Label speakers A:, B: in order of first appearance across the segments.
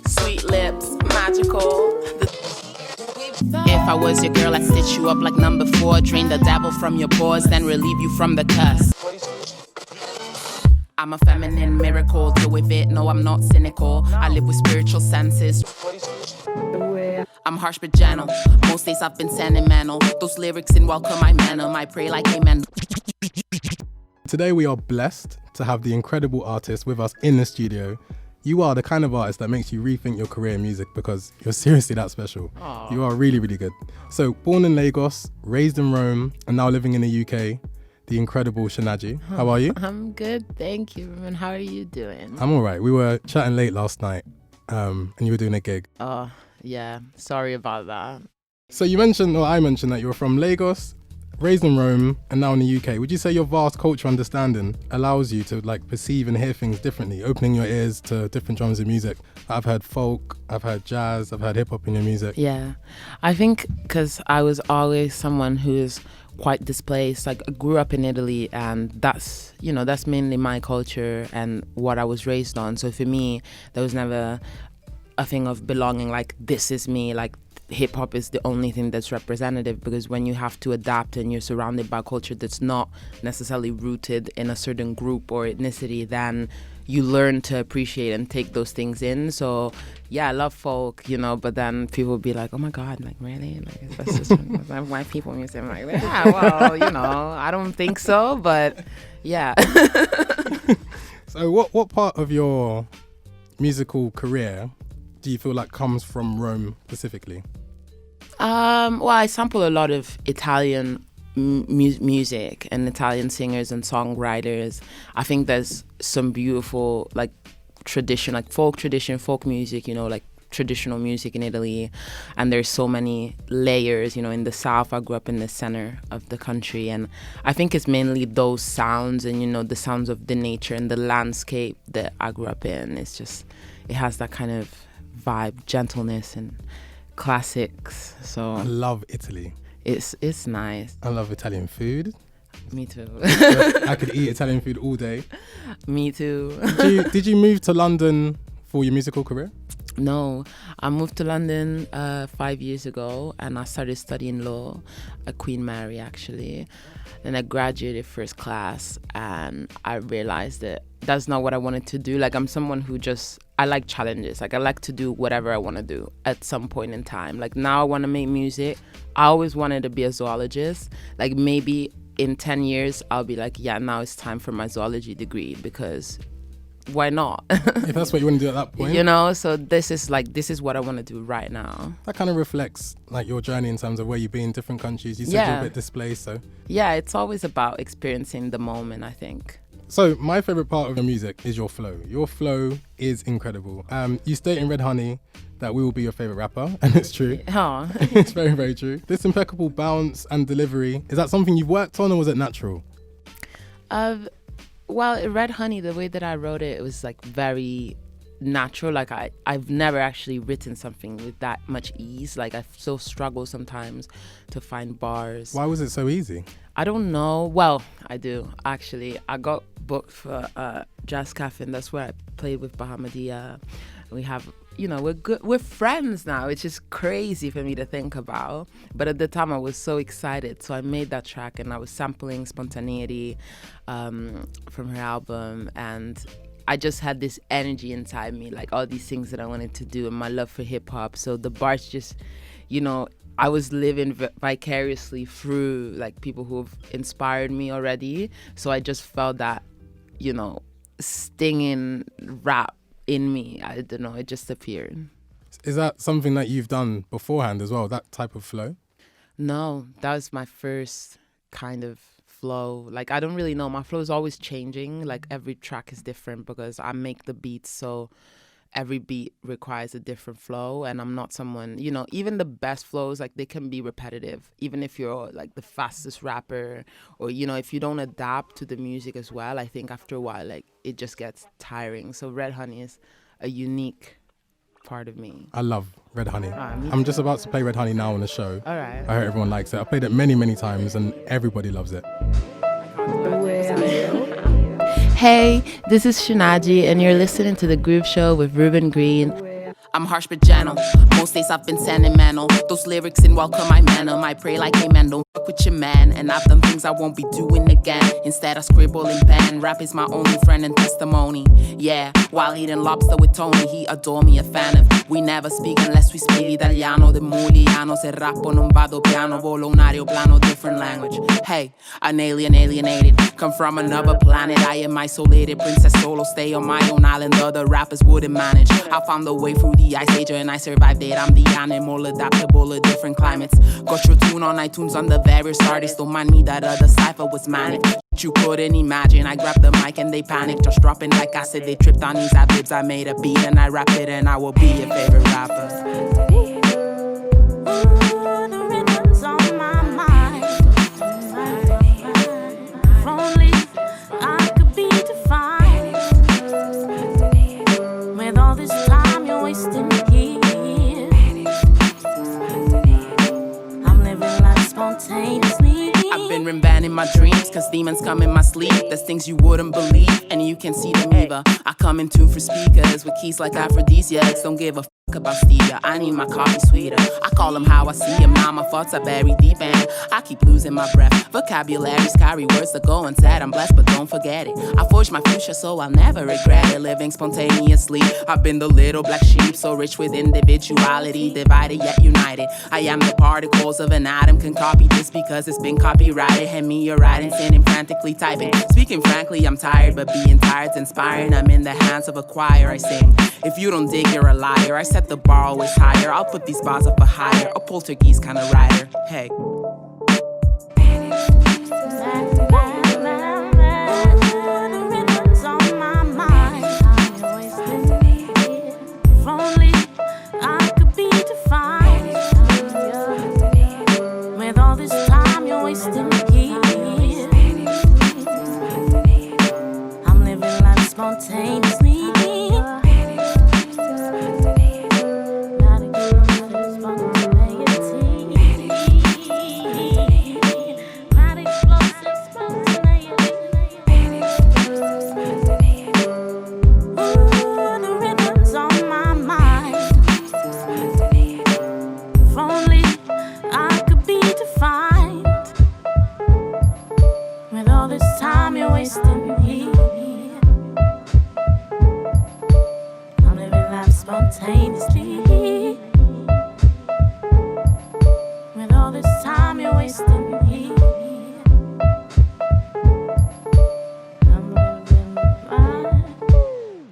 A: Sweet lips, magical. If I was your girl, I'd stitch you up like number 4. Drain the dabble from your pores, then relieve you from the cuss. I'm a feminine miracle, deal with it, no I'm not cynical. I live with spiritual senses. I'm harsh but gentle, most days I've been sentimental. Those lyrics in welcome I meant 'em, I pray like amen.
B: Today we are blessed to have the incredible artist with us in the studio. You are the kind of artist that makes you rethink your career in music because you're seriously that special. Aww. You are really, really good. So born in Lagos, raised in Rome, and now living in the UK, the incredible Shunaji. How are you?
C: I'm good, thank you. And how are you doing?
B: I'm all right. We were chatting late last night and you were doing a gig.
C: Oh, yeah. Sorry about that.
B: So I mentioned that you were from Lagos, raised in Rome, and now in the UK. Would you say your vast cultural understanding allows you to perceive and hear things differently, opening your ears to different genres of music? I've heard folk, I've heard jazz, I've heard hip hop in your music.
C: Yeah, I think because I was always someone who's quite displaced. Like I grew up in Italy, and that's mainly my culture and what I was raised on. So for me, there was never a thing of belonging, like this is me, like hip hop is the only thing that's representative, because when you have to adapt and you're surrounded by culture that's not necessarily rooted in a certain group or ethnicity, then you learn to appreciate and take those things in. So yeah, I love folk, but then people will be like, oh my God, like really? Like that's just white people music. I'm like, yeah, well, I don't think so, but yeah.
B: So what part of your musical career do you feel like comes from Rome specifically?
C: Well, I sample a lot of Italian music and Italian singers and songwriters. I think there's some beautiful tradition, like folk music, like traditional music in Italy. And there's so many layers, in the South. I grew up in the center of the country, and I think it's mainly those sounds and, the sounds of the nature and the landscape that I grew up in. It's just, it has that kind of vibe, gentleness and classics. So
B: I love Italy.
C: It's nice.
B: I love Italian food.
C: Me too.
B: I could eat Italian food all day.
C: Me too.
B: Did you move to London for your musical career?
C: No, I moved to London 5 years ago, and I started studying law at Queen Mary actually. Then I graduated first class, and I realized that that's not what I wanted to do. Like I'm someone who I like challenges. Like I like to do whatever I want to do at some point in time. Like now I want to make music. I always wanted to be a zoologist. Like maybe in 10 years, I'll be like, yeah, now it's time for my zoology degree, because why not?
B: If that's what you want to do at that point.
C: So this is what I want to do right now.
B: That kind of reflects your journey in terms of where you've been in different countries. You said you're a bit displaced, so.
C: Yeah, it's always about experiencing the moment, I think.
B: So my favorite part of your music is your flow. Your flow is incredible. You state in Red Honey that we will be your favorite rapper, and it's true.
C: Oh.
B: It's very, very true. This impeccable bounce and delivery, is that something you've worked on, or was it natural?
C: Well, Red Honey, the way that I wrote it, it was very natural. Like I've never actually written something with that much ease. Like I still struggle sometimes to find bars.
B: Why was it so easy?
C: I don't know. Well, I do actually. I got booked for Jazz Cafe, and that's where I played with Bahamadia. We have, we're good. We're friends now, which is crazy for me to think about. But at the time, I was so excited, so I made that track, and I was sampling Spontaneity from her album, and I just had this energy inside me, like all these things that I wanted to do, and my love for hip hop. So the bars just, I was living vicariously through people who've inspired me already. So I just felt that, stinging rap in me. I don't know, it just appeared.
B: Is that something that you've done beforehand as well, that type of flow?
C: No, that was my first kind of flow. I don't really know. My flow is always changing. Every track is different because I make the beats, so every beat requires a different flow, and I'm not someone, even the best flows, they can be repetitive, even if you're the fastest rapper, or if you don't adapt to the music as well. I think after a while it just gets tiring. So Red Honey is a unique part of me.
B: I love Red Honey. I'm just about to play Red Honey now on the show.
C: All right.
B: I hope everyone likes it. I played it many, many times and everybody loves it.
C: Hey, this is Shunaji, and you're listening to The Groove Show with Reuben Green.
A: I'm harsh but gentle. Most days I've been sentimental. Those lyrics in welcome my manner. I pray like amen, don't fuck with your man. And I've done things I won't be doing again. Instead I scribble and pen. Rap is my only friend and testimony. Yeah, while eating lobster with Tony, he adore me, a fan of. We never speak unless we speak Italiano. De Muliano, se rappo non vado piano. Volo un aereo plano, different language. Hey, an alien alienated. Come from another planet, I am isolated. Princess solo, stay on my own island. Other rappers wouldn't manage. I found the way through the ice age and I survived it. I'm the animal, adaptable to different climates. Got your tune on iTunes on the various artists. Don't mind me, that other cipher was manic. You couldn't imagine. I grabbed the mic and they panicked. Just dropping like acid. They tripped on these ad-libs. I made a beat and I rapped it, and I will be your favorite rapper. I've been reinventing my dreams, cause demons come in my sleep. There's things you wouldn't believe, and you can see them either. I come in tune for speakers with keys like aphrodisiacs. Don't give a about stevia, I need my coffee sweeter. I call them how I see them, now my thoughts are buried deep and I keep losing my breath. Vocabularies carry words that go unsaid. I'm blessed but don't forget it. I forged my future so I'll never regret it. Living spontaneously, I've been the little black sheep, so rich with individuality, divided yet united. I am the particles of an atom, can copy this because it's been copyrighted. Hand me your writing, sitting frantically typing. Speaking frankly, I'm tired, but being tired's inspiring. I'm in the hands of a choir, I sing. If you don't dig, you're a liar. I set the bar always higher. I'll put these bars up for higher. A poltergeist kind of rider. Hey.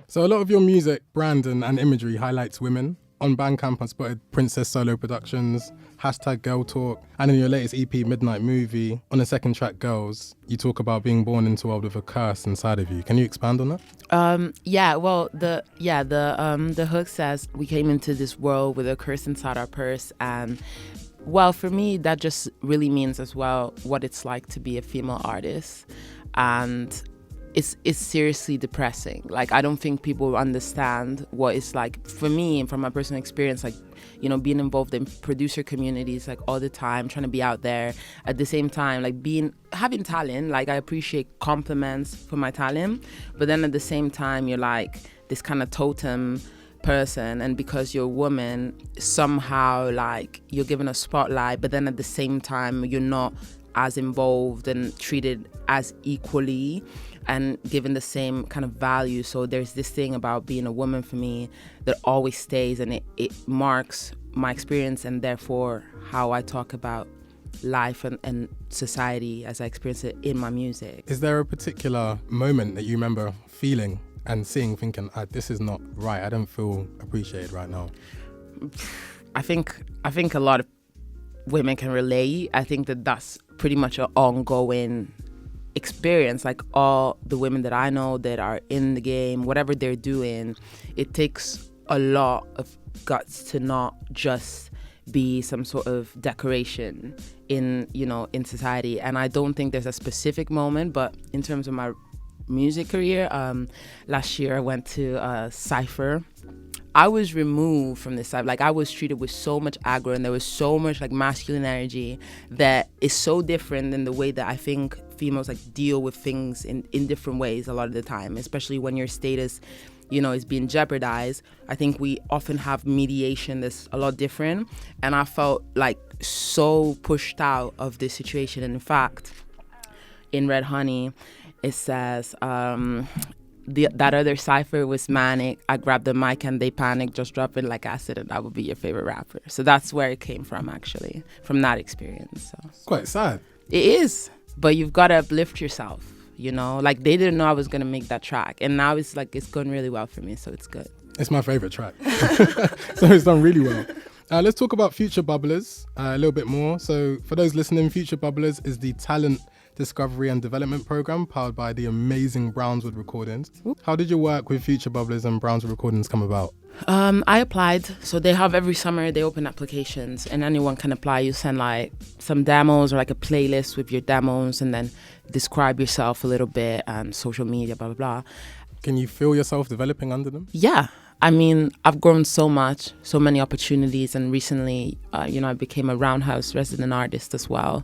B: So a lot of your music, brand and imagery highlights women. On Bandcamp, I spotted Princess Solo Productions, #Girl Talk, and in your latest EP, Midnight Movie, on the second track, Girls, you talk about being born into a world with a curse inside of you. Can you expand on that?
C: The hook says we came into this world with a curse inside our purse, and well, for me, that just really means as well what it's like to be a female artist, and it's seriously depressing. Like, I don't think people understand what it's like for me, and from my personal experience, like, you know, being involved in producer communities like all the time, trying to be out there at the same time, like having talent. Like, I appreciate compliments for my talent, but then at the same time you're like this kind of totem person, and because you're a woman, somehow like you're given a spotlight, but then at the same time you're not as involved and treated as equally and given the same kind of value. So there's this thing about being a woman for me that always stays, and it marks my experience and therefore how I talk about life and society as I experience it in my music.
B: Is there a particular moment that you remember feeling and seeing, thinking, this is not right, I don't feel appreciated right now?
C: I think a lot of women can relate. I think that's pretty much an ongoing experience. Like, all the women that I know that are in the game, whatever they're doing, it takes a lot of guts to not just be some sort of decoration in society. And I don't think there's a specific moment, but in terms of my music career, last year I went to Cypher. I was removed from this side. Like, I was treated with so much aggro, and there was so much like masculine energy that is so different than the way that I think females like deal with things in different ways a lot of the time, especially when your status, you know, is being jeopardized. I think we often have mediation that's a lot different. And I felt like so pushed out of this situation. And in fact, in Red Honey, it says, that other cipher was manic. I grabbed the mic and they panicked, just drop it like acid and I would be your favorite rapper. So that's where it came from, actually, from that experience. So.
B: It's quite sad.
C: It is, but you've got to uplift yourself, you know? Like, they didn't know I was going to make that track. And now it's like, it's going really well for me, so it's good.
B: It's my favorite track. So it's done really well. Let's talk about Future Bubblers a little bit more. So for those listening, Future Bubblers is the talent discovery and development program powered by the amazing Brownswood Recordings. How did your work with Future Bubblers and Brownswood Recordings come about?
C: I applied. So they have every summer, they open applications and anyone can apply. You send like some demos or like a playlist with your demos and then describe yourself a little bit and social media, blah, blah, blah.
B: Can you feel yourself developing under them?
C: Yeah. I mean, I've grown so much, so many opportunities. And recently, I became a Roundhouse resident artist as well.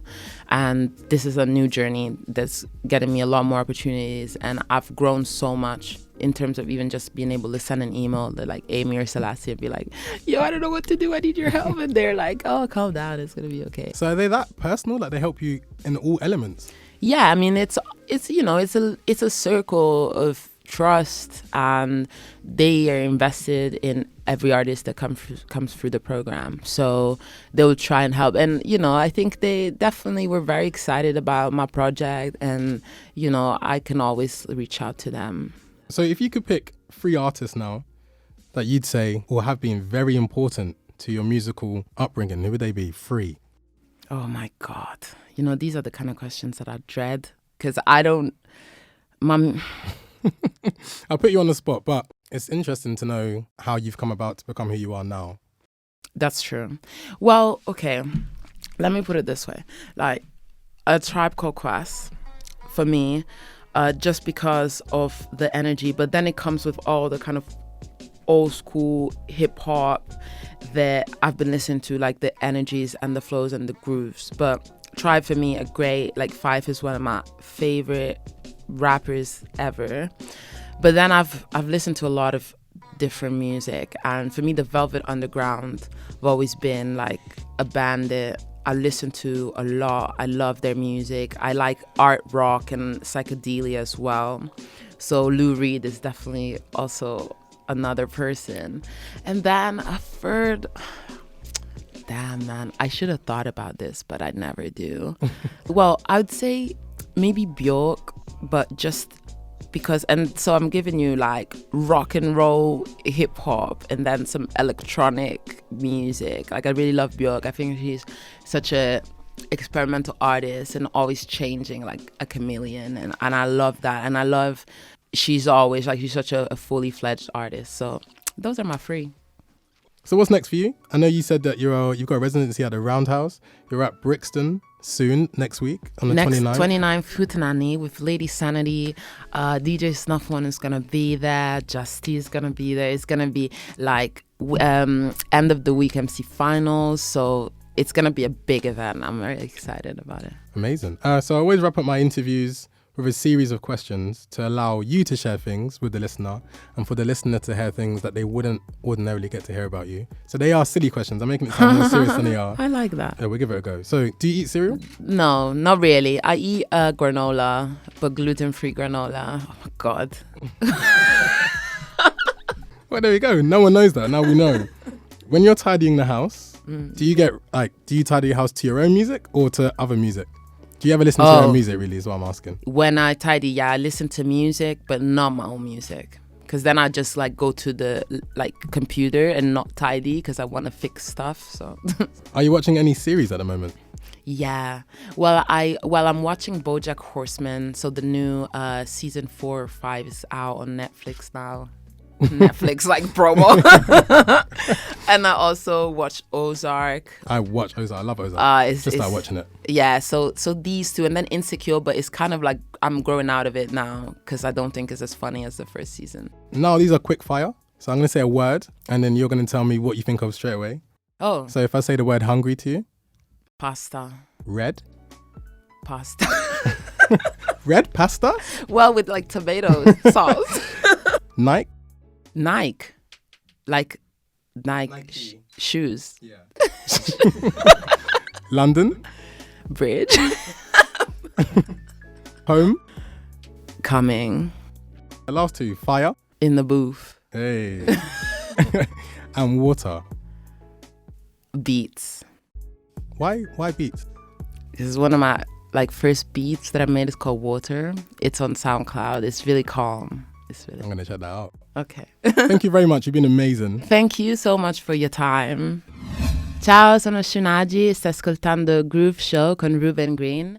C: And this is a new journey that's getting me a lot more opportunities. And I've grown so much in terms of even just being able to send an email to like Amy or Selassie and be like, yo, I don't know what to do. I need your help. And they're like, oh, calm down. It's going to be okay.
B: So are they that personal? Like they help you in all elements?
C: Yeah, I mean, it's a circle of trust, and they are invested in every artist that comes through the program. So they will try and help. And, I think they definitely were very excited about my project, and, I can always reach out to them.
B: So if you could pick 3 artists now that you'd say or have been very important to your musical upbringing, who would they be? 3.
C: Oh my God. These are the kind of questions that I dread because I don't...
B: I'll put you on the spot, but it's interesting to know how you've come about to become who you are now.
C: That's true. Well, okay, let me put it this way. Like, A Tribe Called Quest, for me, just because of the energy, but then it comes with all the kind of old school hip hop that I've been listening to, like the energies and the flows and the grooves. But Tribe, for me, like Fife is one of my favorite rappers ever. But then I've listened to a lot of different music, and for me the Velvet Underground have always been like a band that I listen to a lot. I love their music. I like art rock and psychedelia as well. So Lou Reed is definitely also another person. And then a third, damn man, I should have thought about this, but I never do. Well, I would say maybe Björk, but just because, and so I'm giving you like rock and roll, hip hop, and then some electronic music. Like I really love Björk. I think she's such a experimental artist and always changing like a chameleon, and I love that. And I love she's such a fully fledged artist. So those are my 3.
B: So what's next for you? I know you said that you've got a residency at the Roundhouse. You're at Brixton soon, next week, on the 29th. 29th,
C: Futanani with Lady Sanity. DJ Snuff One is going to be there. Justy is going to be there. It's going to be like end of the week MC finals. So it's going to be a big event. I'm very excited about it.
B: Amazing. So I always wrap up my interviews with a series of questions to allow you to share things with the listener and for the listener to hear things that they wouldn't ordinarily get to hear about you. So they are silly questions. I'm making it sound more serious than they are.
C: I like that.
B: Yeah, we'll give it a go. So do you eat cereal?
C: No, not really. I eat granola, but gluten-free granola. Oh my God.
B: Well, there we go. No one knows that. Now we know. When you're tidying the house, do you tidy your house to your own music or to other music? Do you ever listen to your own music, really, is what I'm asking?
C: When I tidy, I listen to music, but not my own music. Because then I just like go to the computer and not tidy because I want to fix stuff. So.
B: Are you watching any series at the moment?
C: Yeah. Well, I'm watching BoJack Horseman. So the new season 4 or 5 is out on Netflix now. Netflix like promo. And I also watch Ozark.
B: I watch Ozark. I love Ozark. Just start watching it.
C: Yeah, so these 2, and then Insecure, but it's kind of like I'm growing out of it now because I don't think it's as funny as the first season.
B: Now these are quick fire. So I'm going to say a word and then you're going to tell me what you think of straight away.
C: Oh.
B: So if I say the word hungry to you.
C: Pasta.
B: Red.
C: Pasta.
B: Red pasta?
C: Well, with like tomato sauce.
B: Nike?
C: Nike. Like Nike,
B: Nike.
C: Shoes.
B: Yeah. London?
C: Bridge.
B: Home?
C: Coming.
B: The last two, fire?
C: In the booth.
B: Hey. And water?
C: Beats.
B: Why beats?
C: This is one of my like first beats that I made. It's called Water. It's on SoundCloud. It's really calm.
B: I'm going to check that out.
C: Okay.
B: Thank you very much. You've been amazing.
C: Thank you so much for your time. Ciao, sono Shunaji. Sto ascoltando Groove Show con Reuben J.